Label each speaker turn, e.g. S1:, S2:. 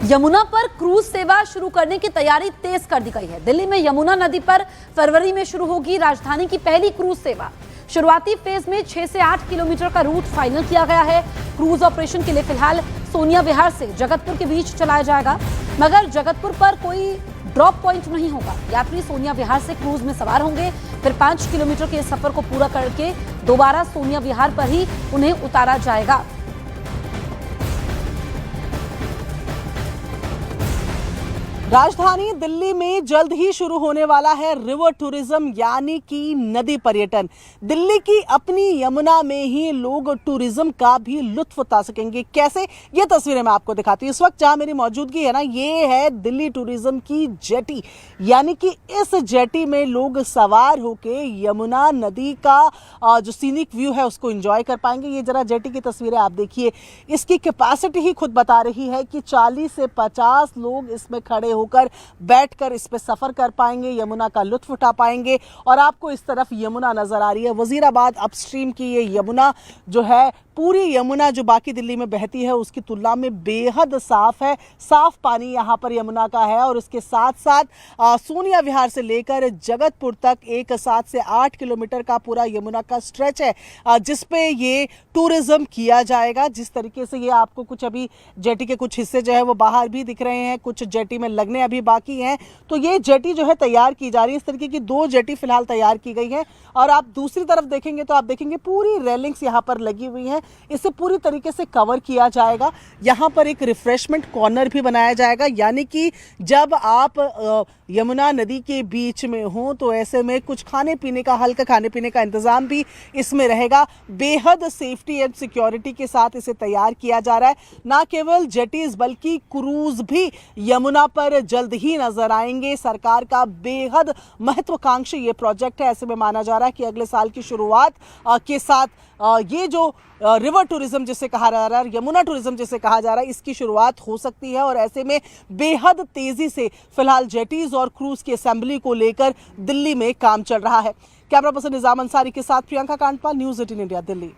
S1: यमुना पर क्रूज सेवा शुरू करने की तैयारी तेज कर दी गई है। दिल्ली में यमुना नदी पर फरवरी में शुरू होगी राजधानी की पहली क्रूज सेवा। शुरुआती फेज में 6 से 8 किलोमीटर का रूट फाइनल किया गया है। क्रूज ऑपरेशन के लिए फिलहाल सोनिया विहार से जगतपुर के बीच चलाया जाएगा, मगर जगतपुर पर कोई ड्रॉप पॉइंट नहीं होगा। यात्री सोनिया विहार से क्रूज में सवार होंगे, फिर 5 किलोमीटर के सफर को पूरा करके दोबारा सोनिया विहार पर ही उन्हें उतारा जाएगा।
S2: राजधानी दिल्ली में जल्द ही शुरू होने वाला है रिवर टूरिज्म यानी कि नदी पर्यटन। दिल्ली की अपनी यमुना में ही लोग टूरिज्म का भी लुत्फ उठा सकेंगे। कैसे, ये तस्वीरें मैं आपको दिखाती हूँ। इस वक्त जहाँ मेरी मौजूदगी है ना, ये है दिल्ली टूरिज्म की जेटी, यानी कि इस जेटी में लोग सवार होके यमुना नदी का जो सीनिक व्यू है उसको एंजॉय कर पाएंगे। ये जरा जेटी की तस्वीरें आप देखिए, इसकी कैपेसिटी ही खुद बता रही है कि 40 से 50 लोग इसमें खड़े होकर बैठकर इस पे सफर कर पाएंगे, यमुना का लुत्फ उठा पाएंगे। और आपको इस तरफ यमुना नजर आ रही है, वजीराबाद अपस्ट्रीम की ये यमुना जो है, पूरी यमुना जो बाकी दिल्ली में बहती है उसकी तुलना में बेहद साफ है। साफ पानी यहाँ पर यमुना का है और इसके साथ साथ सोनिया विहार से लेकर जगतपुर तक एक 7 से 8 किलोमीटर का पूरा यमुना का स्ट्रेच है, जिस पे ये टूरिज्म किया जाएगा। जिस तरीके से ये आपको कुछ अभी जेटी के कुछ हिस्से जो है वो बाहर भी दिख रहे हैं, कुछ जेटी में लगने अभी बाकी हैं। तो ये जेटी जो है तैयार की जा रही है। इस तरीके की 2 जेटी फिलहाल तैयार की गई हैं। और आप दूसरी तरफ देखेंगे तो आप देखेंगे पूरी रेलिंग्स यहाँ पर लगी हुई हैं। इसे पूरी तरीके से कवर किया जाएगा। यहाँ पर एक रिफ्रेशमेंट कॉर्नर भी बनाया जाएगा, यानी कि जब आप यमुना नदी के बीच में हो तो ऐसे में कुछ खाने पीने का, हल्का खाने पीने का इंतजाम भी इसमें रहेगा। बेहद सेफ्टी एंड सिक्योरिटी के साथ इसे तैयार किया जा रहा है। ना केवल जेटीज बल्कि क्रूज भी यमुना पर जल्द ही नजर आएंगे। सरकार का बेहद महत्वाकांक्षी ये प्रोजेक्ट है। ऐसे में माना जा रहा है कि अगले साल की शुरुआत के साथ ये जो रिवर टूरिज्म जिसे कहा जा रहा है, यमुना टूरिज्म जिसे कहा जा रहा है, इसकी शुरुआत हो सकती है। और ऐसे में बेहद तेजी से फिलहाल जेटीज और क्रूज की असेंबली को लेकर दिल्ली में काम चल रहा है। कैमरा पर्सन निजाम अंसारी के साथ प्रियंका कांडपाल, न्यूज़ 18 इंडिया, दिल्ली।